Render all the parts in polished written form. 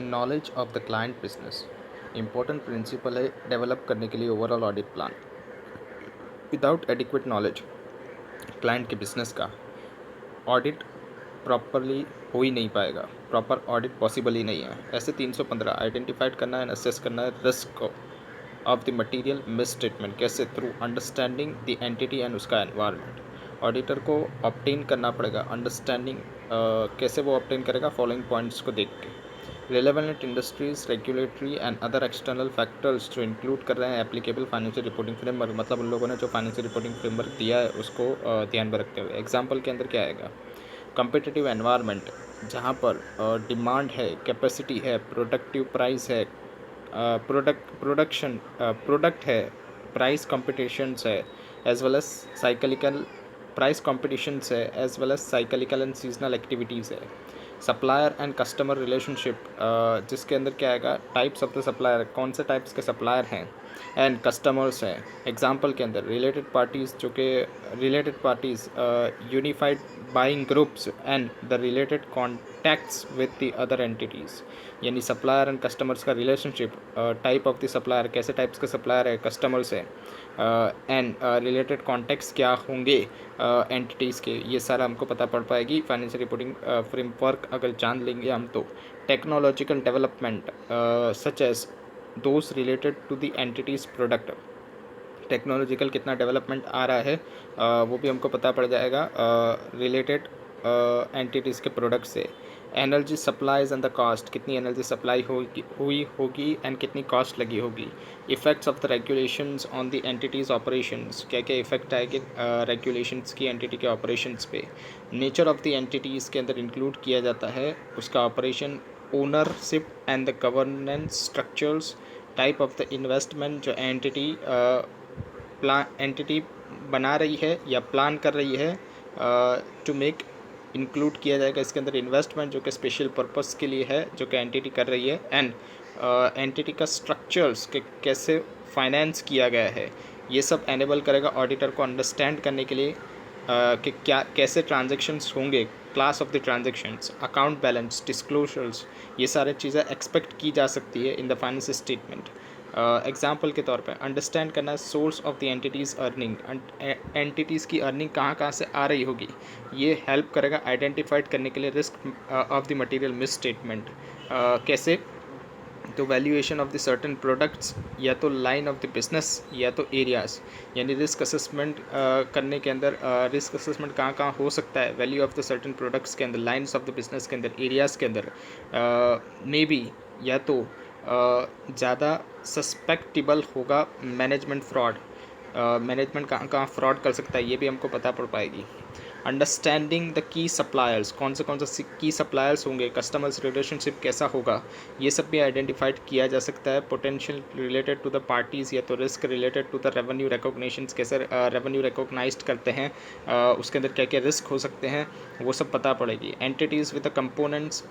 Knowledge of the client business important principle है develop करने के लिए overall audit plan. Without adequate knowledge client के बिजनेस का ऑडिट प्रॉपरली हो ही नहीं पाएगा। प्रॉपर ऑडिट पॉसिबल ही नहीं है। ऐसे 315 आइडेंटिफाइड करना है, असेस करना है risk of the material misstatement कैसे, through understanding the entity and उसका एनवायरनमेंट। ऑडिटर को ऑब्टेन करना पड़ेगा अंडरस्टैंडिंग। कैसे वो ऑब्टेन करेगा? फॉलोइंग पॉइंट्स को देख के। Relevant industries, regulatory and other external factors जो इंक्लूड कर रहे हैं एप्लीकेबल फाइनेंशियल रिपोर्टिंग फ्रेमवर्क, मतलब उन लोगों ने जो फाइनेंशियल रिपोर्टिंग फ्रेमवर्क दिया है उसको ध्यान में रखते हुए। एग्जाम्पल के अंदर क्या आएगा? कम्पिटिटिव एनवायरनमेंट, जहाँ पर डिमांड है, कैपेसिटी है, प्रोडक्टिव प्राइस है, प्रोडक्ट है, प्राइस कॉम्पिटिशन्स है, as well as cyclical price competitions है, as well as cyclical and seasonal activities है। सप्लायर एंड कस्टमर रिलेशनशिप, जिसके अंदर क्या आएगा? टाइप्स ऑफ द सप्लायर, कौन से टाइप्स के सप्लायर हैं, एंड कस्टमर्स हैं। एग्जाम्पल के अंदर रिलेटेड पार्टीज़, जो कि related parties unified buying groups and the related contacts with the other entities. यानी सप्लायर एंड कस्टमर्स का relationship, type of the supplier, कैसे टाइप्स के सप्लायर है, कस्टमर्स है, एंड रिलेटेड कॉन्टैक्ट्स क्या होंगे एंटिटीज़ के, ये सारा हमको पता पड़ पाएगी फाइनेंशियल रिपोर्टिंग फ्रेमवर्क अगर जान लेंगे हम तो। Technological development such as those related to the entities product, technological कितना डेवलपमेंट आ रहा है वो भी हमको पता पड़ जाएगा रिलेटेड एंटिटीज़ के प्रोडक्ट से। Energy supplies and the cost, कितनी एनर्जी सप्लाई हुई होगी एंड कितनी कॉस्ट लगी होगी। Effects of the regulations on the entities operations, क्या क्या इफेक्ट आएंगे रेगुलेशंस की एंटिटी के ऑपरेशंस पे। नेचर ऑफ द एंटिटीज़ के अंदर इंक्लूड किया जाता है उसका operation, ownership and the governance structures, type of the investment जो एंटिटी बना रही है या प्लान कर रही है टू मेक, इंक्लूड किया जाएगा इसके अंदर इन्वेस्टमेंट जो कि स्पेशल पर्पस के लिए है जो कि एंटिटी कर रही है, एंड एंटिटी का स्ट्रक्चर्स के कैसे फाइनेंस किया गया है। ये सब एनेबल करेगा ऑडिटर को अंडरस्टैंड करने के लिए कि क्या कैसे ट्रांजेक्शन्स होंगे, class of the transactions, account balance, disclosures, ये सारी चीज़ें एक्सपेक्ट की जा सकती है in the financial statement. Example के तौर पे अंडरस्टैंड करना source of the entities earning, entities की अर्निंग कहाँ कहाँ से आ रही होगी, ये हेल्प करेगा आइडेंटिफाइड करने के लिए risk of the material miss statement. कैसे? तो valuation of the certain products, या तो लाइन ऑफ द बिजनेस या तो एरियाज़, यानी रिस्क असेसमेंट करने के अंदर रिस्क असेसमेंट कहाँ कहाँ हो सकता है value of the certain products के अंदर, लाइन्स ऑफ द बिजनेस के अंदर, एरियाज़ के अंदर। मे बी या तो ज़्यादा सस्पेक्टिबल होगा मैनेजमेंट फ्रॉड, मैनेजमेंट कहाँ कहाँ फ्रॉड कर सकता है ये भी हमको पता पड़ पाएगी। अंडरस्टैंडिंग द की सप्लायर्स, कौन से की सप्लायर्स होंगे, कस्टमर्स रिलेशनशिप कैसा होगा, ये सब भी आइडेंटिफाइड किया जा सकता है। Potential related to the parties, या तो risk related to the revenue recognitions, कैसे रेवेन्यू रिकॉग्नाइज्ड करते हैं, उसके अंदर क्या क्या रिस्क हो सकते हैं वो सब पता पड़ेगी। Entities with the components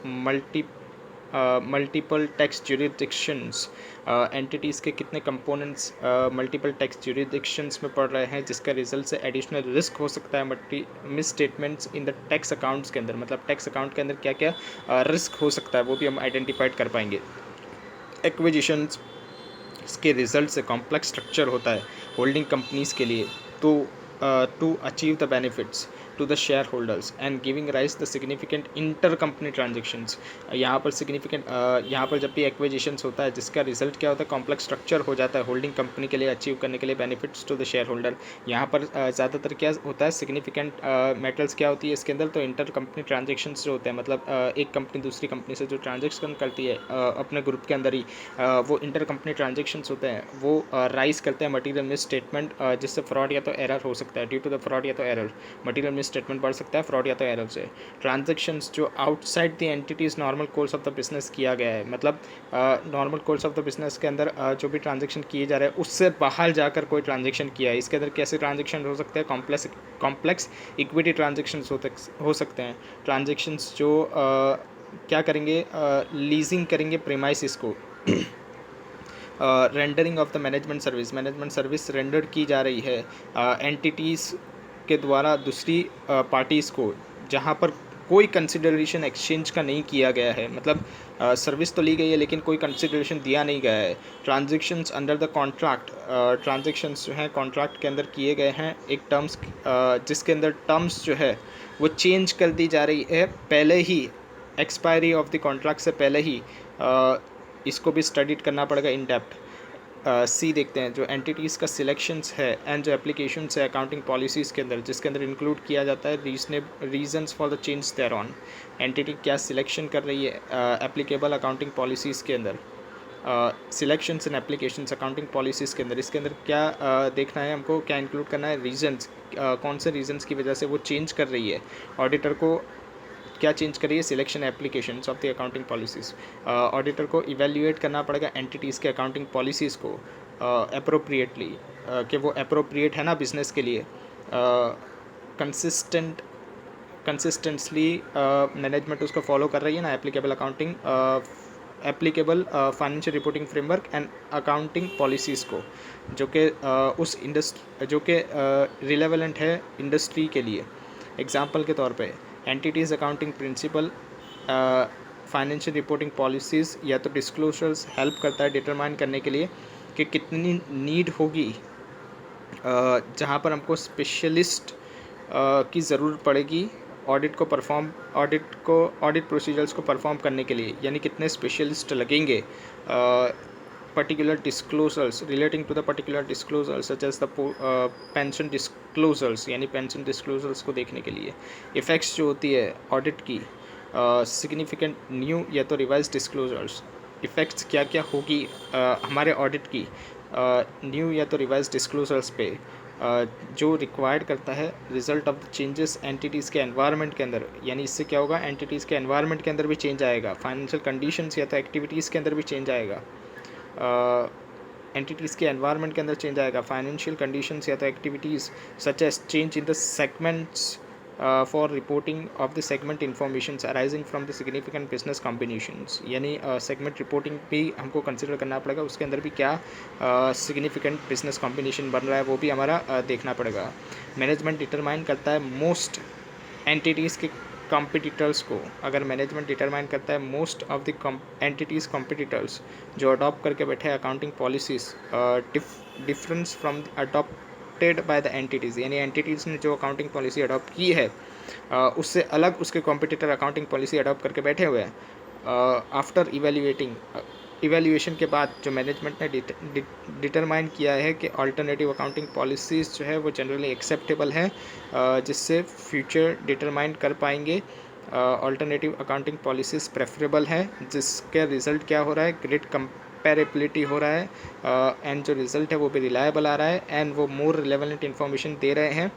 multiple tax jurisdictions, entities के कितने कंपोनेंट्स मल्टीपल टैक्स ज्यूरिडिक्शंस में पड़ रहे हैं, जिसका रिजल्ट से एडिशनल रिस्क हो सकता है miss statements in the tax accounts के अंदर, मतलब टैक्स अकाउंट के अंदर क्या क्या रिस्क हो सकता है वो भी हम आइडेंटिफाइड कर पाएंगे। एक्विजिशंस के रिजल्ट से कॉम्प्लेक्स स्ट्रक्चर होता है होल्डिंग कंपनीज़ के लिए, तो to achieve the benefits to the share holders and giving rise the significant inter company transactions. यहाँ पर सिग्निफिकेंट यहाँ पर जब भी एक्विजिशंस होता है जिसका रिजल्ट क्या होता है, कॉम्प्लेक्स स्ट्रक्चर हो जाता है होल्डिंग कंपनी के लिए अचीव करने के लिए benefits to the share holder. यहाँ पर ज़्यादातर क्या होता है, सिग्निफिकेंट मेटल्स क्या होती है इसके अंदर, तो इंटर कंपनी ट्रांजेक्शन्स जो होते हैं, मतलब एक कंपनी दूसरी कंपनी से जो ट्रांजेक्शन करती है अपने ग्रुप के अंदर ही, वो इंटर कंपनी ट्रांजेक्शन्स होते हैं, वो राइज करते हैं मटीरियल मिस स्टेटमेंट, जिससे फ्रॉड या तो एरर हो सकता है। ड्यू टू द फ्रॉड या तो एरर मटीरियल मिस स्टेटमेंट बढ़ सकता है, फ्रॉड या तो एरर से। ट्रांजेक्शन्स जो outside the entities normal course of the business किया गया है, मतलब normal course of the business के अंदर जो भी ट्रांजेक्शन किए जा रहे हैं उससे बाहर जाकर कोई ट्रांजेक्शन किया है, इसके अंदर कैसे ट्रांजेक्शन हो सकते हैं, कॉम्प्लेक्स इक्विटी ट्रांजेक्शन हो सकते हैं। ट्रांजेक्शन्स जो क्या करेंगे, लीजिंग करेंगे प्रीमाइसिस को, rendering of the management service render की जा रही है एंटिटीज़ के द्वारा दूसरी पार्टीज़ को, जहाँ पर कोई कंसिडरेशन एक्सचेंज का नहीं किया गया है, मतलब सर्विस तो ली गई है लेकिन कोई कंसिडरेशन दिया नहीं गया है। Transactions under the contract, transactions जो हैं कॉन्ट्रैक्ट के अंदर किए गए हैं एक टर्म्स, जिसके अंदर टर्म्स जो है वो चेंज कर दी जा रही है पहले ही, एक्सपायरी ऑफ द कॉन्ट्रैक्ट से पहले ही। इसको भी स्टडीड करना पड़ेगा इन डेप्थ। सी देखते हैं, जो एंटिटीज़ का सिलेक्शंस है एंड जो एप्लीकेशंस है अकाउंटिंग पॉलिसीज़ के अंदर, जिसके अंदर इंक्लूड किया जाता है reasons for the change their on. Entity क्या सिलेक्शन कर रही है एप्लीकेबल अकाउंटिंग पॉलिसीज़ के अंदर, selections and applications accounting policies के अंदर, इसके अंदर क्या देखना है हमको, क्या इंक्लूड करना है, रीजंस, कौन से रीजंस की वजह से वो चेंज कर रही है, ऑडिटर को क्या चेंज करिए, selection applications of the accounting policies. Auditor को इवेल्युएट करना पड़ेगा एंटिटीज़ के अकाउंटिंग पॉलिसीज़ को अप्रोप्रिएटली, कि वो अप्रोप्रिएट है ना बिज़नेस के लिए। कंसिस्टेंटली मैनेजमेंट उसको फॉलो कर रही है ना, applicable financial reporting framework and accounting policies को, जो कि उस इंडस्ट्री जो कि रिलेवेंट है इंडस्ट्री के लिए। एग्जांपल के तौर पे entities accounting principle, financial reporting policies या तो डिस्क्लोजर्स हेल्प करता है डिटरमाइन करने के लिए कि कितनी नीड होगी, जहाँ पर हमको स्पेशलिस्ट की ज़रूरत पड़ेगी ऑडिट प्रोसीजर्स को परफॉर्म करने के लिए, यानी कितने स्पेशलिस्ट लगेंगे particular disclosures relating to the particular disclosures such as the pension disclosures, यानी पेंशन डिस्क्लोजर्स को देखने के लिए। इफ़ेक्ट्स जो होती है ऑडिट की, सिग्निफिकेंट न्यू या तो रिवाइज डिस्क्लोजर्स, इफ़ेक्ट्स क्या क्या होगी हमारे ऑडिट की न्यू या तो रिवाइज डिस्क्लोजर्स पे, जो रिक्वायर्ड करता है result of the changes entities के एनवायरनमेंट के अंदर, यानी इससे क्या होगा, एंटिटीज़ के एनवायरनमेंट के अंदर भी चेंज आएगा, फाइनेंशियल कंडीशंस या तो एक्टिविटीज़ के अंदर भी चेंज आएगा, एंटिटीज़ के एनवायरनमेंट के अंदर चेंज आएगा, फाइनेंशियल कंडीशंस या तो activities such as change in the segments for reporting of the segment information arising from the significant business combinations, यानी सेगमेंट रिपोर्टिंग भी हमको कंसिडर करना पड़ेगा, उसके अंदर भी क्या सिग्निफिकेंट बिजनेस कॉम्बिनेशन बन रहा है वो भी हमारा देखना पड़ेगा। मैनेजमेंट डिटरमाइन करता है मोस्ट एंटिटीज़ के कॉम्पिटिटर्स को, अगर मैनेजमेंट डिटरमाइन करता है most of the entities competitors जो अडॉप्ट करके बैठे accounting policies difference from adopted by the entities, यानी एंटिटीज़ ने जो अकाउंटिंग पॉलिसी अडॉप्ट की है उससे अलग उसके कॉम्पिटिटर अकाउंटिंग पॉलिसी अडॉप्ट करके बैठे हुए हैं। आफ्टर इवेल्यूएशन के बाद जो मैनेजमेंट ने डिटरमाइन किया है कि अल्टरनेटिव अकाउंटिंग पॉलिसीज़ जो है वो जनरली एक्सेप्टेबल है, जिससे फ्यूचर डिटरमाइन कर पाएंगे, अल्टरनेटिव अकाउंटिंग पॉलिसीज़ प्रेफरेबल है, जिसके रिज़ल्ट क्या हो रहा है, ग्रेट कंपेरेबिलिटी हो रहा है, एंड जो रिज़ल्ट है वो भी रिलायबल आ रहा है, एंड वो मोर रिलेवेंट इन्फॉर्मेशन दे रहे हैं।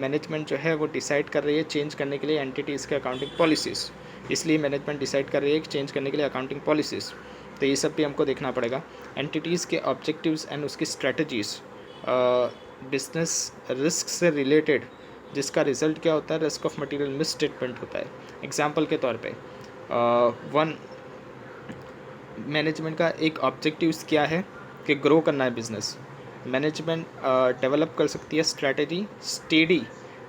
मैनेजमेंट जो है वो डिसाइड कर रही है चेंज करने के लिए एंटिटीज़ के अकाउंटिंग पॉलिसीज़, इसलिए मैनेजमेंट डिसाइड कर रही है कि चेंज करने के लिए अकाउंटिंग पॉलिसीज़, तो ये सब भी हमको देखना पड़ेगा। एंटिटीज़ के ऑब्जेक्टिव्स एंड उसकी स्ट्रेटजीज़, बिजनेस रिस्क से रिलेटेड, जिसका रिजल्ट क्या होता है, risk of material miss statement होता है। एग्जांपल के तौर पे मैनेजमेंट का एक ऑब्जेक्टिव्स क्या है कि ग्रो करना है बिज़नेस, मैनेजमेंट डेवलप कर सकती है स्ट्रेटजी, स्टेडी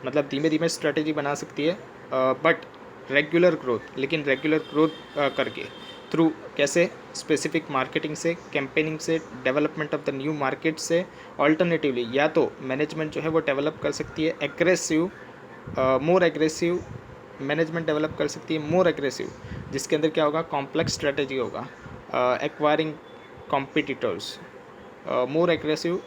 मतलब धीमे धीमे स्ट्रेटजी बना सकती है, बट रेगुलर ग्रोथ, लेकिन रेगुलर ग्रोथ करके थ्रू कैसे, स्पेसिफिक मार्केटिंग से, कैंपेनिंग से, development of the new market से। ऑल्टरनेटिवली या तो मैनेजमेंट जो है वो डेवलप कर सकती है aggressive, more aggressive, management develop कर सकती है मोर एग्रेसिव, जिसके अंदर क्या होगा, कॉम्प्लेक्स स्ट्रेटजी होगा, acquiring competitors, more aggressive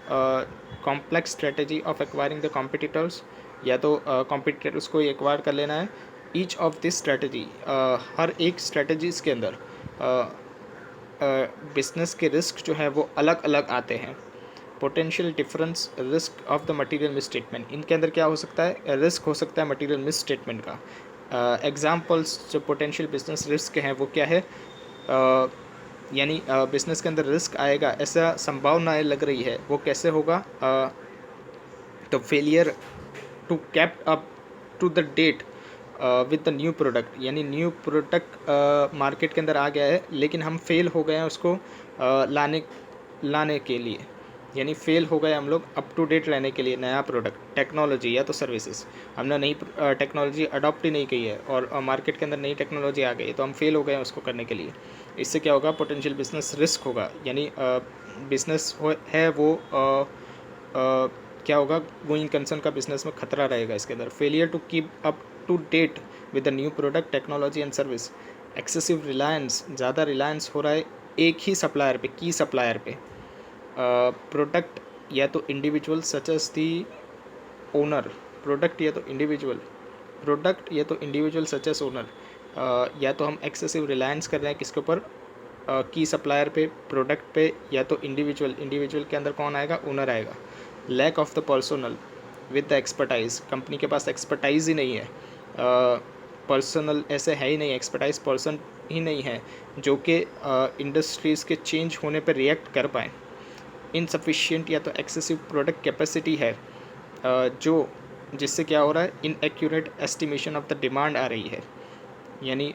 complex strategy of acquiring the competitors, या तो कॉम्पिटिटर्स को एक्वायर कर लेना है। ईच ऑफ दिस स्ट्रेटजी, हर एक स्ट्रेटजीज़ के अंदर बिजनेस के रिस्क जो है वो अलग अलग आते हैं। Potential difference risk of the material miss statement, इनके अंदर क्या हो सकता है, रिस्क हो सकता है मटेरियल मिस स्टेटमेंट का। एग्जांपल्स जो पोटेंशियल बिजनेस रिस्क हैं वो क्या है, यानी बिजनेस के अंदर रिस्क आएगा ऐसा संभावनाएं लग रही है, वो कैसे होगा, तो failure to cap up to the date with the new product, यानी न्यू प्रोडक्ट मार्केट के अंदर आ गया है लेकिन हम फेल हो गए हैं उसको लाने के लिए, यानी फेल हो गए हम लोग अप टू डेट रहने के लिए। नया प्रोडक्ट, टेक्नोलॉजी या तो सर्विसेज, हमने नई टेक्नोलॉजी अडॉप्ट ही नहीं की है और मार्केट के अंदर नई टेक्नोलॉजी आ गई तो हम फेल हो गए हैं उसको करने के लिए। इससे क्या होगा, पोटेंशियल बिजनेस रिस्क होगा, यानी बिजनेस है वो क्या होगा, गोइंग कंसर्न का बिजनेस में खतरा रहेगा इसके अंदर। Failure to keep up to date with the new product, technology and service, excessive reliance, ज़्यादा रिलायंस हो रहा है एक ही सप्लायर पे, की सप्लायर पे। प्रोडक्ट या तो individual such as the owner, product या तो इंडिविजुअल सच एज ओनर, या तो हम एक्सेसिव रिलायंस कर रहे हैं किसके ऊपर, की सप्लायर पे, प्रोडक्ट पे, या तो इंडिविजुअल के अंदर कौन आएगा, ओनर आएगा। Lack of the personal with the expertise, company के पास एक्सपर्टाइज ही नहीं है, पर्सनल ऐसे है ही नहीं, एक्सपर्टाइज पर्सन ही नहीं है जो कि इंडस्ट्रीज़ के चेंज होने पर रिएक्ट कर पाए। इनसफिशिएंट या तो एक्सेसिव प्रोडक्ट कैपेसिटी है, जो जिससे क्या हो रहा है, inaccurate estimation of the demand आ रही है, यानी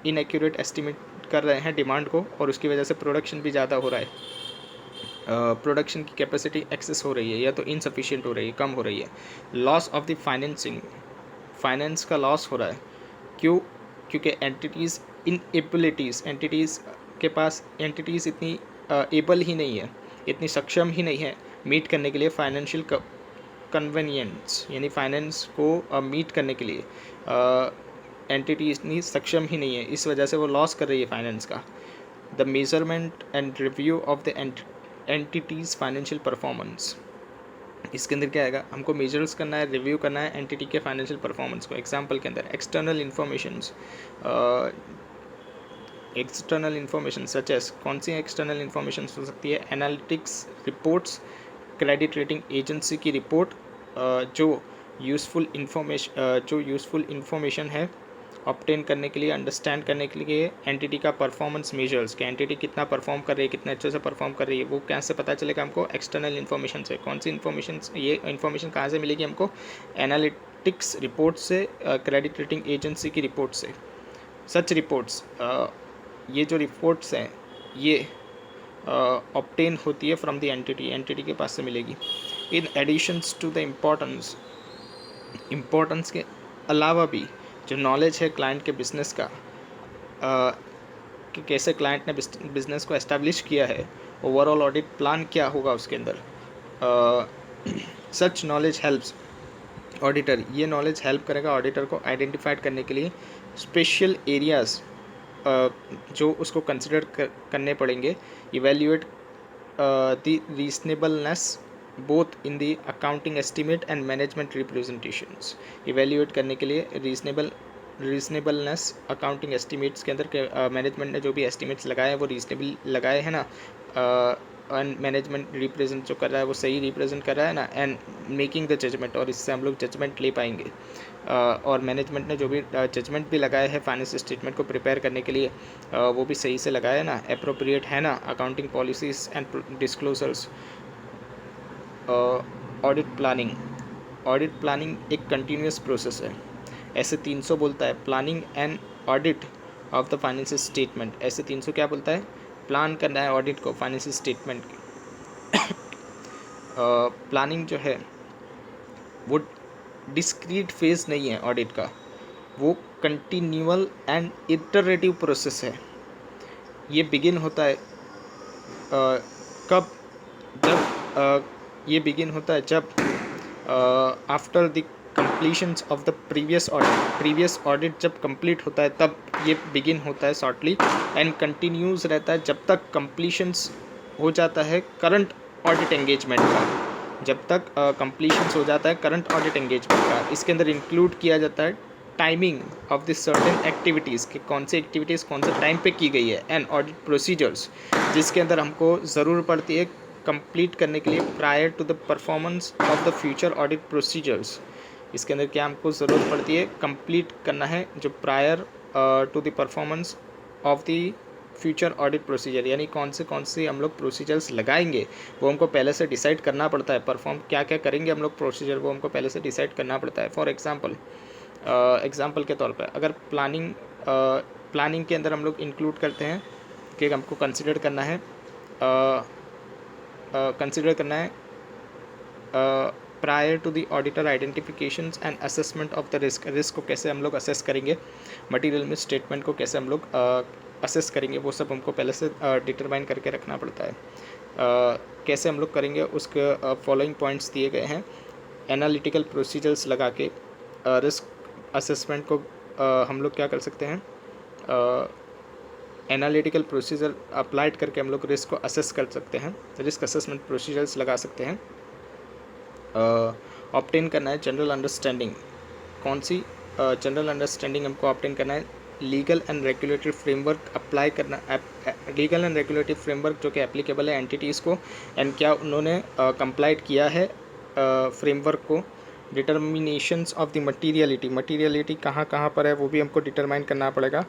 इनएक्यूरेट एस्टिमेट कर रहे हैं डिमांड को और उसकी वजह से प्रोडक्शन भी ज़्यादा हो रहा है, प्रोडक्शन की कैपेसिटी एक्सेस हो रही है या तो इनसफिशिएंट हो रही है, कम हो रही है। Loss of the financing, finance का लॉस हो रहा है, क्यों, क्योंकि एंटिटीज़ के पास एंटिटीज़ इतनी एबल ही नहीं है, इतनी सक्षम ही नहीं है मीट करने के लिए फाइनेंशियल कन्वेनियंस, यानी फाइनेंस को मीट करने के लिए एंटिटी इतनी सक्षम ही नहीं है, इस वजह से वो लॉस कर रही है फाइनेंस का। The measurement and review of the entities financial performance, इसके अंदर क्या आएगा, हमको मेजर्स करना है, रिव्यू करना है एंटिटी के फाइनेंशियल परफॉर्मेंस को। एग्जांपल के अंदर एक्सटर्नल इन्फॉर्मेशन सच एस, कौन सी एक्सटर्नल इन्फॉर्मेशन हो सकती है, analytics reports, credit rating agency की रिपोर्ट, जो यूज़फुल इन्फॉर्मेशन है ऑब्टेन करने के लिए, अंडरस्टैंड करने के लिए एंटिटी का परफॉर्मेंस मेजर्स, कि एंटिटी कितना परफॉर्म कर रही है, कितने अच्छे से परफॉर्म कर रही है, वो कैसे पता चलेगा हमको, एक्सटर्नल इन्फॉर्मेशन से। कौन सी इन्फॉर्मेशन, ये इन्फॉर्मेशन कहाँ से मिलेगी हमको, एनालिटिक्स रिपोर्ट से, क्रेडिट रेटिंग एजेंसी की रिपोर्ट से। सच रिपोर्ट्स, ये जो रिपोर्ट्स हैं ये ऑब्टेन होती है फ्रॉम द एंटिटी के पास से मिलेगी। इन एडिशंस टू द इम्पोर्टेंस के अलावा भी जो नॉलेज है क्लाइंट के बिजनेस का, कि कैसे क्लाइंट ने बिजनेस को एस्टेब्लिश किया है, ओवरऑल ऑडिट प्लान क्या होगा उसके अंदर, सच नॉलेज हेल्प्स ऑडिटर, ये नॉलेज हेल्प करेगा ऑडिटर को आइडेंटिफाइड करने के लिए स्पेशल एरियाज़ जो उसको कंसिडर करने पड़ेंगे। Evaluate the reasonableness both in the accounting estimate and management representations, evaluate करने के लिए रीजनेबलनेस अकाउंटिंग एस्टिमेट्स के अंदर मैनेजमेंट ने जो भी एस्टिमेट्स लगाए हैं वो रीजनेबल लगाए हैं ना, एंड मैनेजमेंट रिप्रेजेंट जो कर रहा है वो सही रिप्रेजेंट कर रहा है ना, एंड मेकिंग द जजमेंट, और इससे हम लोग जजमेंट ले पाएंगे। और मैनेजमेंट ने जो भी जजमेंट भी लगाए हैं फाइनेंस स्टेटमेंट को प्रिपेयर करने के लिए, वो भी सही से लगाया है ना, अप्रोप्रिएट है ना, accounting policies and disclosures. Audit planning एक कंटिन्यूस प्रोसेस है, ऐसे 300 बोलता है, planning and audit of the financial statement, ऐसे 300 क्या बोलता है, प्लान करना है ऑडिट को फाइनेंशियल स्टेटमेंट की। प्लानिंग जो है वो डिस्क्रीट फेज नहीं है ऑडिट का, वो कंटिन्यूअल एंड इटरेटिव प्रोसेस है। ये बिगिन होता है कब, जब ये बिगिन होता है जब after the completions of the previous audit जब कंप्लीट होता है तब ये बिगिन होता है शॉर्टली, एंड कंटिन्यूज रहता है जब तक कंप्लीशंस हो जाता है करंट ऑडिट एंगेजमेंट का, जब तक कंप्लीशंस हो जाता है करंट ऑडिट एंगेजमेंट का। इसके अंदर इंक्लूड किया जाता है timing of this certain activities, कि कौन सी एक्टिविटीज़ कौन से टाइम पे की गई है, एंड ऑडिट प्रोसीजर्स जिसके अंदर हमको ज़रूर पड़ती है कंप्लीट करने के लिए prior to the performance of the future audit procedures. इसके अंदर क्या हमको ज़रूरत पड़ती है, कंप्लीट करना है जो prior to the performance of the future audit procedure, यानी कौन से हम लोग प्रोसीजर्स लगाएंगे वो हमको पहले से डिसाइड करना पड़ता है। परफॉर्म क्या क्या करेंगे हम लोग प्रोसीजर, वो हमको पहले से डिसाइड करना पड़ता है। फॉर एग्जांपल के तौर पर अगर प्लानिंग के अंदर हम लोग इंक्लूड करते हैं कि हमको कंसिडर करना है कंसिडर करना है prior to the auditor identifications and assessment of the risk को कैसे हम लोग असेस करेंगे, मटेरियल में स्टेटमेंट को कैसे हम लोग असेस करेंगे, वो सब हमको पहले से डिटरमाइन करके रखना पड़ता है। कैसे हम लोग करेंगे उसके फॉलोइंग पॉइंट्स दिए गए हैं। एनालिटिकल प्रोसीजर्स लगा के रिस्क असेसमेंट को हम लोग क्या कर सकते हैं, एनालिटिकल प्रोसीजर अप्लाइड करके हम लोग रिस्क को असेस कर सकते हैं, रिस्क असेसमेंट प्रोसीजर्स लगा सकते हैं। ऑब्टेन करना है जनरल अंडरस्टैंडिंग, कौन सी जनरल अंडरस्टैंडिंग हमको ऑब्टेन करना है, legal and regulatory framework apply करना, लीगल एंड रेगुलेटरी फ्रेमवर्क जो कि एप्लीकेबल है एंटिटीज़ को, एंड क्या उन्होंने कंप्लाइड किया है फ्रेमवर्क को। डिटर्मिनेशंस ऑफ द मटीरियलिटी कहाँ कहाँ पर है वो भी हमको डिटरमाइन करना पड़ेगा।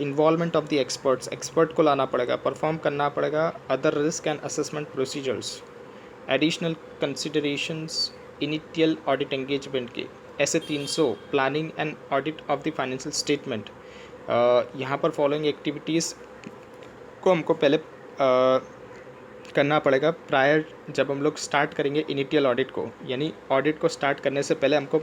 इन्वॉल्वमेंट ऑफ द एक्सपर्ट को लाना पड़ेगा, परफॉर्म करना पड़ेगा other risk and assessment procedures. Additional considerations initial audit engagement के ऐसे 300 planning and audit of the financial statement. यहाँ पर फॉलोइंग एक्टिविटीज़ को हमको पहले करना पड़ेगा प्रायर, जब हम लोग स्टार्ट करेंगे इनिशियल ऑडिट को, यानी ऑडिट को स्टार्ट करने से पहले हमको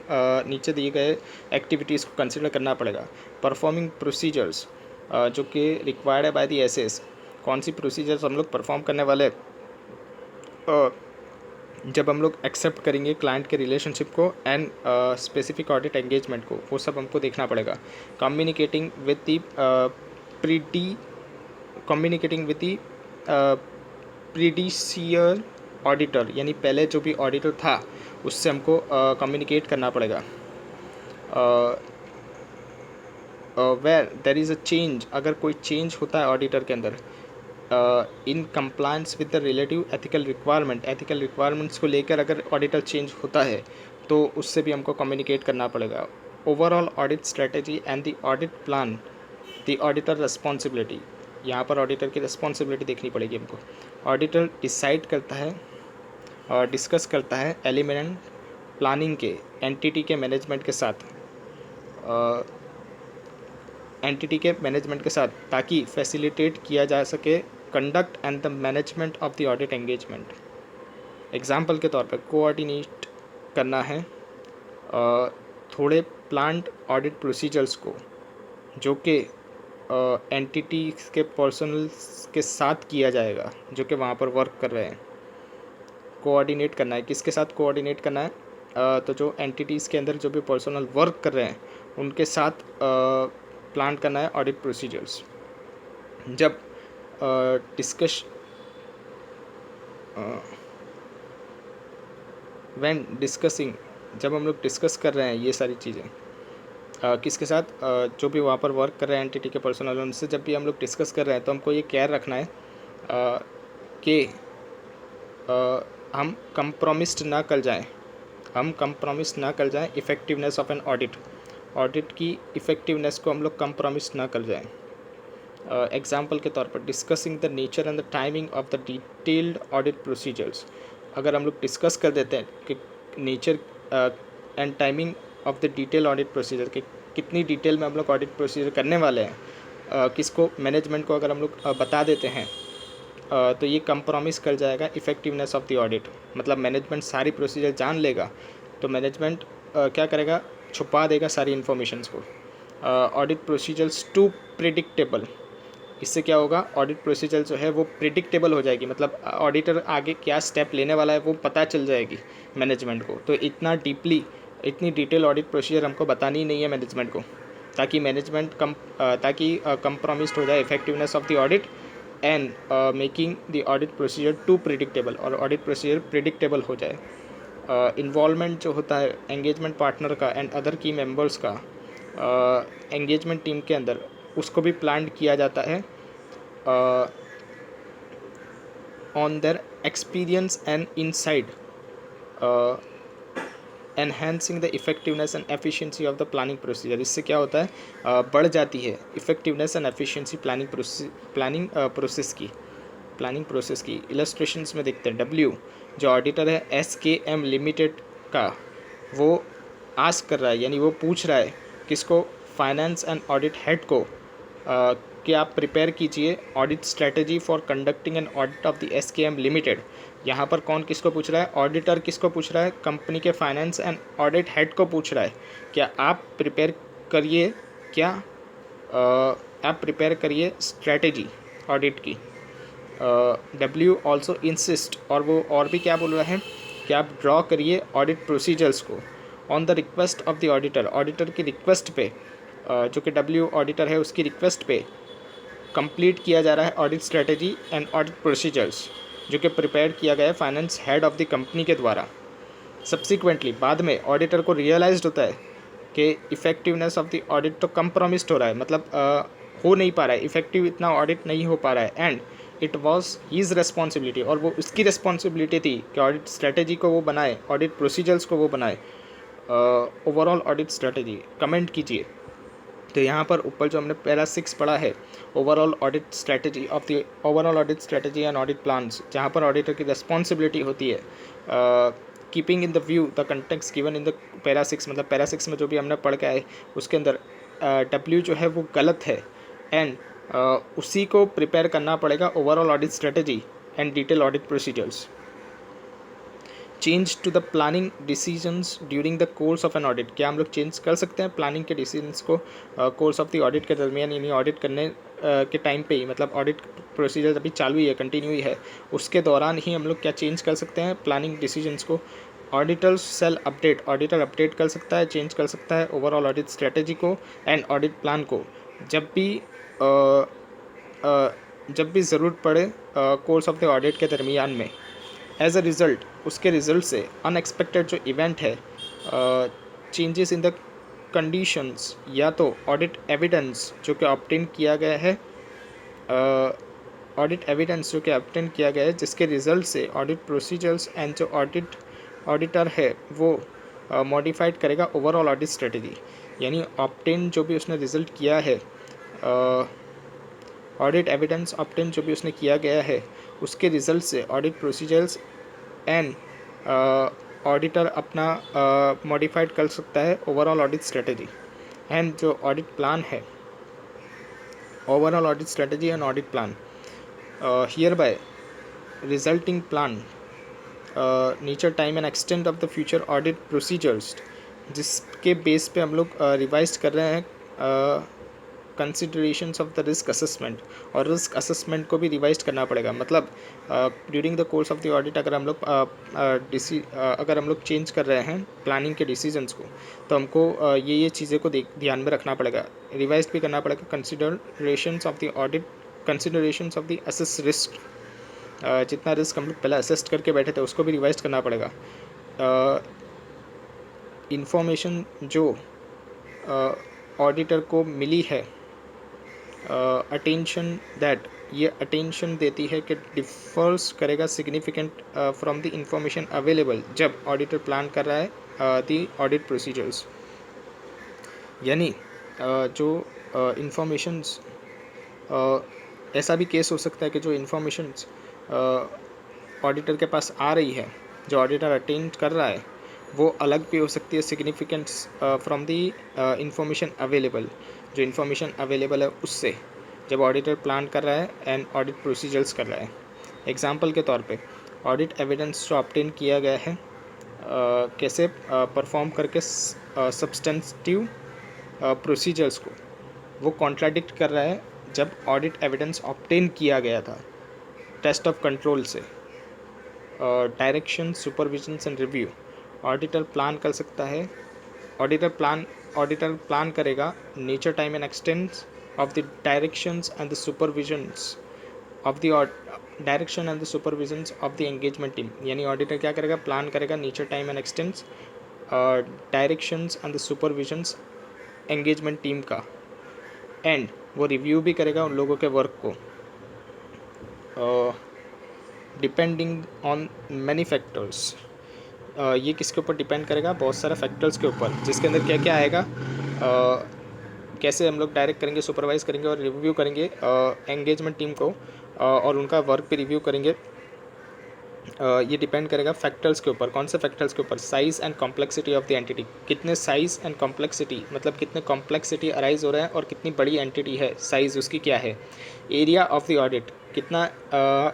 नीचे दिए गए एक्टिविटीज़ को कंसिडर करना पड़ेगा। परफॉर्मिंग प्रोसीजर्स जो कि रिक्वायर्ड है बाय द एसएस, कौन सी प्रोसीजर्स हम लोग परफॉर्म करने वाले जब हम लोग एक्सेप्ट करेंगे क्लाइंट के रिलेशनशिप को एंड स्पेसिफिक ऑडिट एंगेजमेंट को, वो सब हमको देखना पड़ेगा। कम्युनिकेटिंग विद द प्रीडिशियर ऑडिटर, यानी पहले जो भी ऑडिटर था उससे हमको कम्युनिकेट करना पड़ेगा। Where there is a change, अगर कोई चेंज होता है ऑडिटर के अंदर in compliance with the relative ethical requirements को लेकर अगर ऑडिटर चेंज होता है तो उससे भी हमको कम्युनिकेट करना पड़ेगा। Overall audit strategy and the audit plan, the auditor responsibility, यहाँ पर ऑडिटर की रिस्पॉन्सिबिलिटी देखनी पड़ेगी हमको। ऑडिटर डिसाइड करता है और डिस्कस करता है एलिमेंट प्लानिंग के एंटिटी के मैनेजमेंट के साथ ताकि फैसिलिटेट किया जा सके conduct and the management of the audit engagement. Example के तौर पर कोऑर्डिनेट करना है थोड़े प्लान्ड ऑडिट प्रोसीजर्स को जो कि एंटिटी के पर्सनल्स के साथ किया जाएगा जो कि वहाँ पर वर्क कर रहे हैं। कोऑर्डिनेट करना है, किसके साथ कोऑर्डिनेट करना है, तो जो एंटिटीज़ के अंदर जो भी पर्सनल वर्क कर रहे हैं उनके साथ प्लान करना है ऑडिट प्रोसीजर्स। जब व्हेन डिस्कसिंग, जब हम लोग डिस्कस कर रहे हैं ये सारी चीज़ें किसके साथ, जो भी वहाँ पर वर्क कर रहे हैं एंटिटी के पर्सनल, उनसे जब भी हम लोग डिस्कस कर रहे हैं तो हमको ये केयर रखना है कि हम कंप्रोमिस्ड ना कर जाएं, इफ़ेक्टिवनेस ऑफ एन ऑडिट की इफ़ेक्टिवनेस को हम लोग कंप्रोमिस ना कर जाएं। एग्जाम्पल के तौर पर discussing the nature and the timing of the detailed audit procedures, अगर हम लोग डिस्कस कर देते हैं कि nature and timing of the detail audit procedure, कि कितनी डिटेल में हम लोग ऑडिट प्रोसीजर करने वाले हैं, किसको, मैनेजमेंट को अगर हम लोग बता देते हैं तो ये कंप्रोमिस कर जाएगा इफ़ेक्टिवनेस ऑफ द ऑडिट। मतलब मैनेजमेंट सारी प्रोसीजर जान लेगा तो मैनेजमेंट क्या करेगा, छुपा देगा सारी इन्फॉर्मेशंस को। ऑडिट प्रोसीजर्स टू प्रिडिक्टेबल, इससे क्या होगा, ऑडिट प्रोसीजर जो है वो प्रिडिक्टेबल हो जाएगी, मतलब ऑडिटर आगे क्या स्टेप लेने वाला है वो पता चल जाएगी मैनेजमेंट को। तो इतनी डिटेल ऑडिट प्रोसीजर हमको बतानी ही नहीं है मैनेजमेंट को, ताकि मैनेजमेंट कंप्रोमिस्ड हो जाए effectiveness of the audit and making the audit procedure to predictable, और ऑडिट प्रोसीजर प्रिडिक्टेबल हो जाए। इन्वॉल्वमेंट जो होता है एंगेजमेंट पार्टनर का एंड अदर की मेंबर्स का एंगेजमेंट टीम के अंदर, उसको भी प्लान किया जाता है on their experience and insight, enhancing the effectiveness and efficiency of the planning procedure. इससे क्या होता है, बढ़ जाती है effectiveness and efficiency planning process की। इलस्ट्रेशंस में देखते हैं, डब्ल्यू जो ऑडिटर है SKM लिमिटेड का, वो आस्क कर रहा है, यानी वो पूछ रहा है किसको, फाइनेंस एंड ऑडिट हेड को, कि आप प्रिपेयर कीजिए audit strategy for conducting an audit of the SKM limited. यहाँ पर कौन किसको पूछ रहा है? ऑडिटर किसको पूछ रहा है? कंपनी के फाइनेंस एंड ऑडिट हेड को पूछ रहा है। क्या आप प्रिपेयर करिए, क्या आप प्रिपेयर करिए स्ट्रेटेजी ऑडिट की। डब्ल्यू ऑल्सो इंसिस्ट, और वो और भी क्या बोल रहा है कि आप ड्रॉ करिए ऑडिट प्रोसीजर्स को on the request of the auditor. Auditor की रिक्वेस्ट पे, जो कि डब्ल्यू ऑडिटर है उसकी रिक्वेस्ट पे कंप्लीट किया जा रहा है audit strategy and audit procedures, जो कि प्रिपेयर किया गया है finance head of the company के द्वारा। सब्सिक्वेंटली बाद में ऑडिटर को रियलाइज्ड होता है कि इफेक्टिवनेस ऑफ द ऑडिट तो कम्प्रोमिस्ड हो रहा है, मतलब हो नहीं पा रहा है, इफेक्टिव इतना ऑडिट नहीं हो पा रहा है। And it was his responsibility, और वो उसकी रिस्पॉन्सिबिलिटी थी कि ऑडिट स्ट्रेटेजी को वो बनाए, ऑडिट प्रोसीजर्स को वो बनाए, ओवरऑल ऑडिट स्ट्रेटेजी। कमेंट कीजिए। तो यहाँ पर ऊपर जो हमने पैरा 6 पढ़ा है, overall audit strategy of the overall audit strategy and audit plans, जहाँ पर ऑडिटर की रिस्पॉन्सिबिलिटी होती है keeping in the view the context given in the para 6, मतलब पैरा 6 में जो भी हमने पढ़ के आए उसके अंदर डब्ल्यू जो है वो गलत है, एंड उसी को प्रिपेयर करना पड़ेगा overall audit strategy and detail audit procedures. Change to the planning decisions during the course of an audit, क्या हम लोग चेंज कर सकते हैं प्लानिंग के डिसीजंस को कोर्स ऑफ द ऑडिट के दरमियान, यानी ऑडिट करने के टाइम पे ही, मतलब ऑडिट प्रोसीजर अभी चालू ही है, कंटिन्यू ही है, उसके दौरान ही हम लोग क्या चेंज कर सकते हैं प्लानिंग डिसीजंस को? Auditor shall update, auditor update कर सकता है, चेंज कर सकता है ओवरऑल ऑडिट स्ट्रेटेजी को एंड ऑडिट प्लान को जब भी ज़रूरत पड़े कोर्स ऑफ द ऑडिट के दरमियान में। एज अ रिज़ल्ट, उसके रिज़ल्ट से अनएक्सपेक्टेड जो इवेंट है, चेंजेस इन द कंडीशंस, या तो ऑडिट एविडेंस जो कि ऑब्टेन किया गया है, ऑडिट एविडेंस जो कि ऑब्टेन किया गया है जिसके रिज़ल्ट से ऑडिट प्रोसीजर्स एंड जो ऑडिटर है वो मॉडिफाइड करेगा ओवरऑल ऑडिट स्ट्रेटेजी। यानी ऑब्टेन जो भी उसने रिज़ल्ट किया है, ऑडिट एविडेंस ऑब्टेन जो भी उसने किया गया है उसके रिज़ल्ट से ऑडिट प्रोसीजर्स एंड ऑडिटर अपना मॉडिफाइड कर सकता है ओवरऑल ऑडिट स्ट्रेटेजी एंड जो ऑडिट प्लान है, overall audit strategy and audit plan here bye resulting plan nature time and extent of the future audit procedures, जिसके base पे हम लोग रिवाइज कर रहे हैं considerations of the risk assessment, और रिस्क असेसमेंट को भी रिवाइज करना पड़ेगा। मतलब during the course of the audit अगर हम लोग चेंज कर रहे हैं प्लानिंग के डिसीजंस को, तो हमको ये चीज़ें को ध्यान में रखना पड़ेगा, रिवाइज भी करना पड़ेगा। Considerations of the audit, considerations of the assess risk, जितना रिस्क हम लोग पहले असेस्ट करके बैठे थे उसको भी रिवाइज करना पड़ेगा। इंफॉर्मेशन जो ऑडिटर को मिली है, अटेंशन दैट, ये अटेंशन देती है कि डिफर्स करेगा significant from the information available जब ऑडिटर प्लान कर रहा है द ऑडिट प्रोसीजर्स। यानी जो इंफॉर्मेशंस, ऐसा भी केस हो सकता है कि जो इंफॉर्मेशंस ऑडिटर के पास आ रही है, जो ऑडिटर अटेंड कर रहा है, वो अलग भी हो सकती है significance from the information available, जो इंफॉर्मेशन अवेलेबल है उससे, जब ऑडिटर प्लान कर रहा है एंड ऑडिट प्रोसीजर्स कर रहा है। एग्जांपल के तौर पे ऑडिट एविडेंस जो ऑब्टेन किया गया है कैसे परफॉर्म करके सब्सटेंटिव प्रोसीजर्स को वो कॉन्ट्राडिक्ट कर रहा है जब ऑडिट एविडेंस ऑब्टेन किया गया था टेस्ट ऑफ कंट्रोल से। Direction, supervisions and review, auditor plan कर सकता है, ऑडिटर प्लान करेगा nature time and extents of the directions and the supervisions of the direction and the supervisions of the engagement team. यानी auditor क्या करेगा, plan करेगा nature time and extents, directions and the supervisions engagement team का, and वो review भी करेगा उन लोगों के वर्क को, डिपेंडिंग ऑन मैनी फैक्टर्स। ये किसके ऊपर डिपेंड करेगा, बहुत सारे फैक्टर्स के ऊपर, जिसके अंदर क्या क्या आएगा, कैसे हम लोग डायरेक्ट करेंगे, सुपरवाइज करेंगे और रिव्यू करेंगे एंगेजमेंट टीम को, और उनका वर्क भी रिव्यू करेंगे, ये डिपेंड करेगा फैक्टर्स के ऊपर। कौन से फैक्टर्स के ऊपर? Size and complexity of the entity. कितने साइज़ एंड कॉम्प्लेक्सिटी, मतलब कितने कॉम्प्लेक्सिटी अराइज हो रहा है और कितनी बड़ी एंटिटी है, साइज़ उसकी क्या है। एरिया ऑफ द ऑडिट, कितना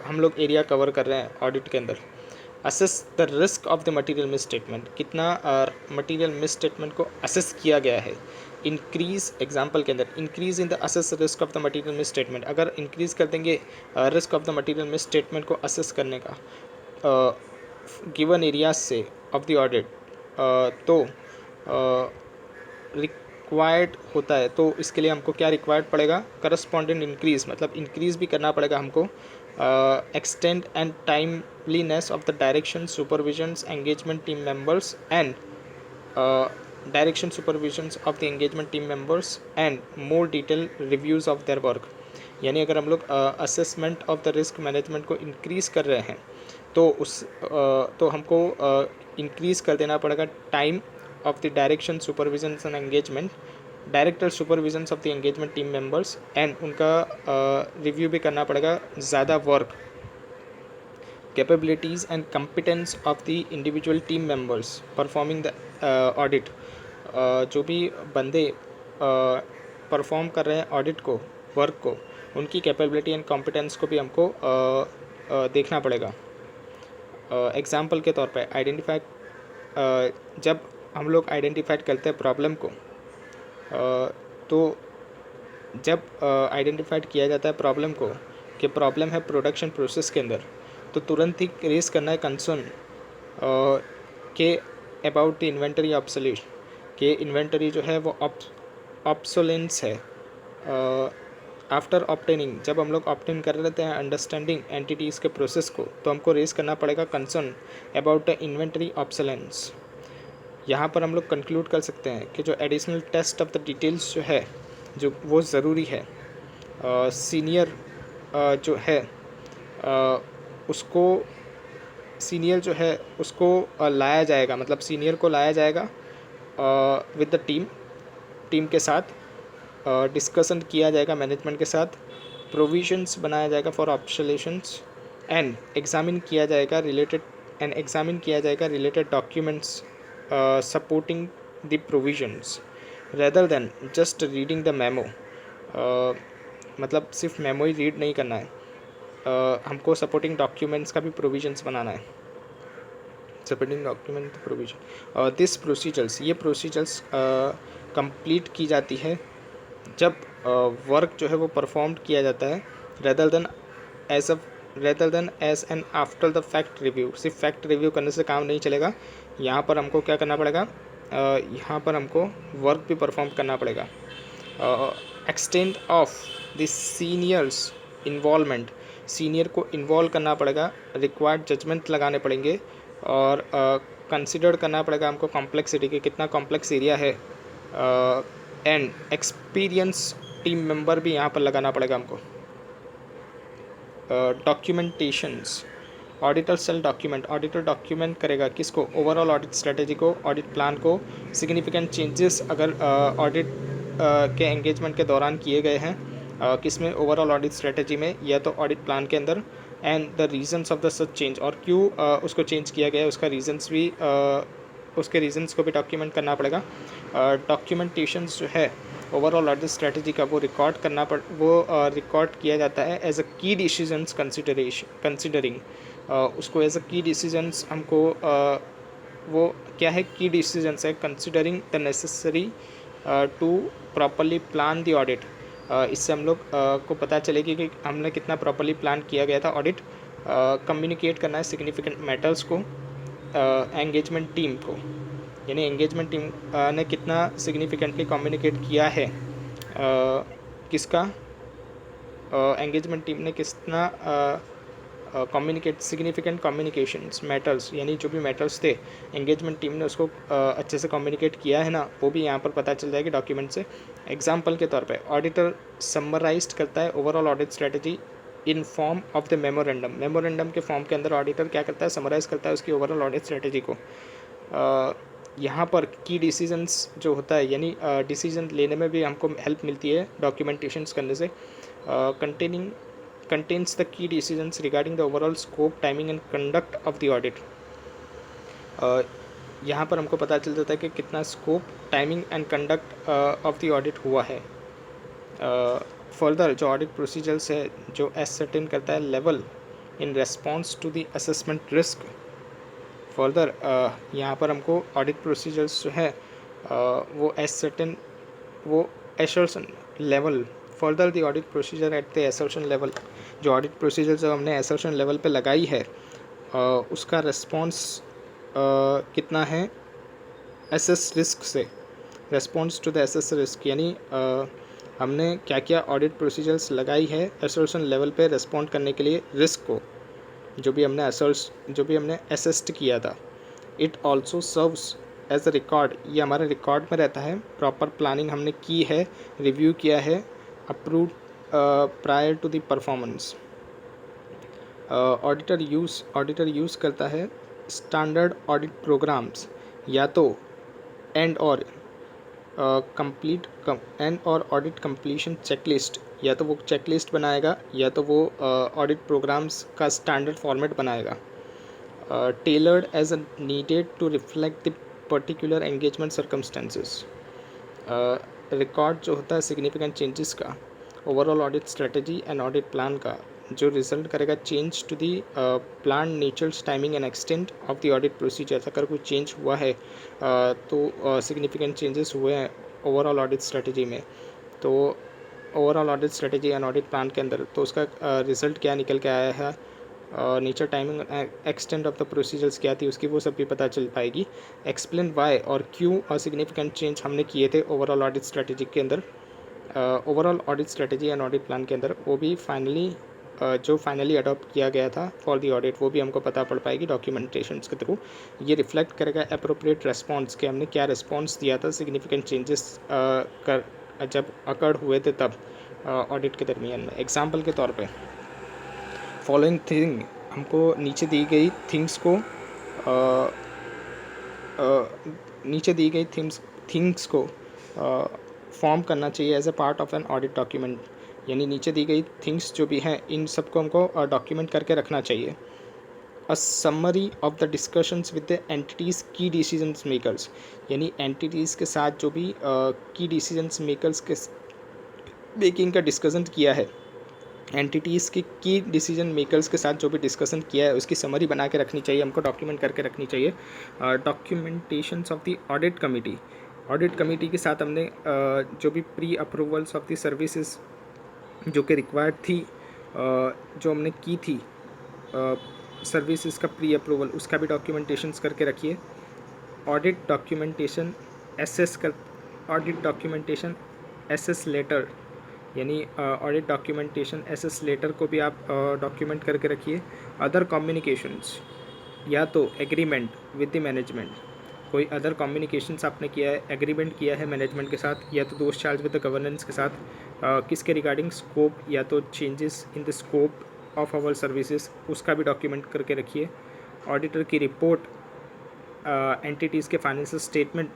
हम लोग एरिया कवर कर रहे हैं ऑडिट के अंदर। Assess the risk of the material miss statement, कितना मटेरियल मिस स्टेटमेंट को असेस किया गया है। इंक्रीज, एग्जाम्पल के अंदर increase in the assess risk of the material miss statement, अगर इंक्रीज कर देंगे risk of the material miss statement को असेस करने का गिवन एरियाज से ऑफ द ऑडिट, तो रिक्वायर्ड होता है। तो इसके लिए हमको क्या रिक्वायर्ड पड़ेगा? करस्पॉन्डेंट इंक्रीज, मतलब इंक्रीज भी करना पड़ेगा हमको। Extend and timeliness of the direction supervisions engagement team members and direction supervisions of the engagement team members and more detail reviews of their work. यानी अगर हम लोग assessment of the risk management को increase कर रहे हैं तो तो हमको इंक्रीज़ कर देना पड़ेगा time of the direction supervisions and engagement, director supervisions of the engagement team members and उनका रिव्यू भी करना पड़ेगा, ज़्यादा work. Capabilities and competence of the individual team members performing the audit, जो भी बंदे परफॉर्म कर रहे हैं ऑडिट को, वर्क को, उनकी कैपेबिलिटी एंड कॉम्पिटेंस को भी हमको देखना पड़ेगा। एग्ज़ाम्पल के तौर पे आइडेंटिफाई, जब हम लोग आइडेंटिफाइड करते हैं प्रॉब्लम को, तो जब आइडेंटिफाइड किया जाता है प्रॉब्लम को कि प्रॉब्लम है प्रोडक्शन प्रोसेस के अंदर, तो तुरंत ही रेस करना है कंसर्न के अबाउट द इन्वेंटरी ऑब्सोलेट, कि इन्वेंटरी जो है वो ऑब्सोलेंस है। आफ्टर ऑब्टेनिंग, जब हम लोग ऑब्टेन कर लेते हैं अंडरस्टैंडिंग एंटिटीज़ के प्रोसेस को, तो हमको रेस करना पड़ेगा concern about the inventory obsolescence. यहाँ पर हम लोग कंक्लूड कर सकते हैं कि जो additional test of the details जो है, जो वो ज़रूरी है। सीनियर जो है उसको सीनियर जो है उसको लाया जाएगा, मतलब सीनियर को लाया जाएगा विद द टीम के साथ डिस्कशन किया जाएगा मैनेजमेंट के साथ, प्रोविजंस बनाया जाएगा फॉर ऑब्सोलेशंस एंड एग्जामिन किया जाएगा related documents supporting the provisions rather than just reading the memo. मतलब सिर्फ मेमो ही रीड नहीं करना है, हमको सपोर्टिंग डॉक्यूमेंट्स का भी प्रोविजंस बनाना है। Supporting document provision, this procedures, ये प्रोसीजर्स कंप्लीट की जाती है जब वर्क जो है वो परफॉर्म किया जाता है, rather than as an after the fact review. सिर्फ फैक्ट रिव्यू करने से काम नहीं चलेगा, यहाँ पर हमको क्या करना पड़ेगा, यहाँ पर हमको वर्क भी परफॉर्म करना पड़ेगा। Extend of the seniors involvement, senior को इन्वॉल्व करना पड़ेगा, रिक्वायर्ड जजमेंट लगाने पड़ेंगे और कंसिडर करना पड़ेगा हमको कॉम्प्लेक्सिटी के, कितना कॉम्प्लेक्स एरिया है। एंड एक्सपीरियंस टीम मेंबर भी यहाँ पर लगाना पड़ेगा हमको। Documentations, auditor shall document, auditor document करेगा किसको? ओवरऑल ऑडिट स्ट्रेटेजी को, ऑडिट प्लान को, सिग्निफिकेंट चेंजेस अगर ऑडिट के एंगेजमेंट के दौरान किए गए हैं, किसमें? ओवरऑल ऑडिट स्ट्रेटेजी में या तो ऑडिट प्लान के अंदर, and the reasons of the such change, और क्यों उसको चेंज किया गया है उसका रीजंस भी, उसके रीजंस को भी डॉक्यूमेंट करना पड़ेगा। डॉक्यूमेंटेशंस जो है ओवरऑल ऑडिट स्ट्रेटेजी का, वो रिकॉर्ड किया जाता है as a key decisions considering, उसको एज अ की डिसीजंस हमको वो क्या है? की डिसीजंस है considering the necessary to properly plan the audit. इससे हम लोग को पता चलेगी कि हमने कितना प्रॉपरली प्लान किया गया था ऑडिट। कम्युनिकेट करना है सिग्निफिकेंट मैटर्स को एंगेजमेंट टीम को, यानी एंगेजमेंट टीम ने कितना सिग्निफिकेंटली कम्युनिकेट किया है, किसका? एंगेजमेंट टीम ने कितना सिग्निफिकेंट कम्युनिकेशंस मैटर्स, यानी जो भी मैटर्स थे एंगेजमेंट टीम ने उसको अच्छे से कम्युनिकेट किया है ना, वो भी यहाँ पर पता चल जाएगी डॉक्यूमेंट से। एग्जाम्पल के तौर पे ऑडिटर समराइज करता है overall audit strategy in form of the memorandum के फॉर्म के अंदर ऑडिटर क्या करता है? समराइज करता है उसकी ओवरऑल ऑडिट स्ट्रेटेजी को। यहाँ पर की डिसीजंस जो होता है, यानी डिसीजन लेने में भी हमको हेल्प मिलती है डॉक्यूमेंटेशंस करने से। contains the key decisions regarding the overall scope, timing and conduct of the audit. यहाँ पर हमको पता चल जाता है कि कितना scope, timing and conduct of the audit हुआ है. फर्दर जो ऑडिट प्रोसीजर्स है जो एसर्टेन करता है level in response to the assessment risk. Further यहाँ पर हमको ऑडिट प्रोसीजर्स जो है वो एसर्टेन वो assertion level. Further the audit procedure at the assertion level, जो ऑडिट प्रोसीजर जो हमने एसर्शन लेवल पे लगाई है उसका रेस्पॉन्स कितना है एसेस रिस्क से. Response to the assess risk यानी हमने क्या क्या ऑडिट प्रोसीजर्स लगाई है एसर्शन लेवल पे रेस्पॉन्ड करने के लिए रिस्क को, जो भी हमने असेस्ट किया था. It also serves as a record, ये हमारे रिकॉर्ड में रहता है. प्रॉपर प्लानिंग हमने की है, रिव्यू किया है, approve prior to the performance. Auditor use करता है स्टैंडर्ड ऑडिट प्रोग्राम्स, या तो एंड और ऑडिट कंप्लीशन चेकलिस्ट, या तो वो चेकलिस्ट बनाएगा या तो वो ऑडिट प्रोग्राम्स का स्टैंडर्ड फॉर्मेट बनाएगा. Tailored as a needed to reflect the particular engagement circumstances. Record जो होता है सिग्निफिकेंट चेंजेस का, overall audit strategy and audit plan का, जो रिजल्ट करेगा change to the plan natures, timing and extent of the audit procedure. अगर कोई change हुआ है तो सिग्निफिकेंट चेंजेस हुए हैं ओवरऑल ऑडिट स्ट्रेटजी में, तो overall audit strategy and audit plan के अंदर तो उसका रिजल्ट क्या निकल के आया है, nature, timing, extent of the procedures क्या थी उसकी, वो सब भी पता चल पाएगी. एक्सप्लेन वाई और क्यों और सिग्निफिकेंट चेंज हमने किए थे ओवरऑल ऑडिट स्ट्रेटजी के अंदर, overall audit strategy and audit plan के अंदर, वो भी जो फाइनली अडॉप्ट किया गया था फॉर द ऑडिट, वो भी हमको पता पड़ पाएगी डॉक्यूमेंटेशंस के थ्रू. ये रिफ्लेक्ट करेगा अप्रोप्रिएट रेस्पॉन्स कि हमने क्या रेस्पॉन्स दिया था सिग्निफिकेंट चेंजेस जब अकर्ड हुए थे तब ऑडिट के दरमियान में. एग्जाम्पल के तौर पे फॉलोइंग थिंग, हमको नीचे दी गई थिंग्स को फॉर्म करना चाहिए as a part of an audit document. यानी नीचे दी गई थिंग्स जो भी हैं इन सबको हमको डॉक्यूमेंट करके रखना चाहिए. A summary of the discussions with the entities की डिसीजंस मेकर्स, यानी एंटिटीज़ के साथ जो भी की डिसीजंस मेकर्स के मेकिंग का डिस्कशन किया है, एंटिटीज़ की डिसीजन मेकर्स के साथ जो भी डिस्कशन किया है उसकी समरी बना के रखनी चाहिए, हमको डॉक्यूमेंट करके रखनी चाहिए. Documentations of the audit committee के साथ हमने जो भी pre approvals of the services जो कि रिक्वायर्ड थी, जो हमने की थी सर्विसेज का प्री अप्रूवल, उसका भी डॉक्यूमेंटेशंस करके रखिए. ऑडिट डॉक्यूमेंटेशन एसेस लेटर, यानी ऑडिट डॉक्यूमेंटेशन एसेस लेटर को भी आप डॉक्यूमेंट करके रखिए. अदर कम्युनिकेशंस, या तो एग्रीमेंट विद द मैनेजमेंट, कोई अदर कम्युनिकेशंस आपने किया है, एग्रीमेंट किया है मैनेजमेंट के साथ, या तो दोस्त चार्ज विद द गवर्नेंस के साथ, किसके रिगार्डिंग स्कोप या तो changes in the scope of our services, उसका भी डॉक्यूमेंट करके रखिए. ऑडिटर की रिपोर्ट एंटिटीज़ के फाइनेंशियल स्टेटमेंट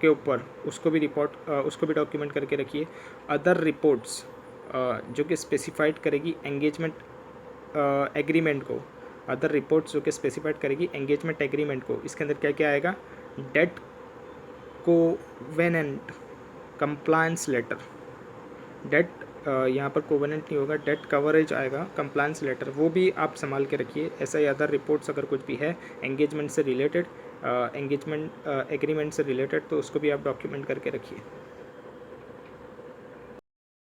के ऊपर, उसको भी डॉक्यूमेंट करके रखिए. अदर रिपोर्ट्स जो कि स्पेसिफाइड करेगी एंगेजमेंट एग्रीमेंट को, अदर रिपोर्ट्स जो कि स्पेसिफाइड करेगी एंगेजमेंट एग्रीमेंट को. इसके अंदर क्या क्या आएगा, debt covenant compliance letter, debt यहाँ पर कोवेनेंट नहीं होगा, डेट कवरेज आएगा, कंप्लायंस लेटर, वो भी आप संभाल के रखिए. ऐसा ही अदर रिपोर्ट्स अगर कुछ भी है एंगेजमेंट से रिलेटेड, एग्रीमेंट से रिलेटेड, तो उसको भी आप डॉक्यूमेंट करके रखिए.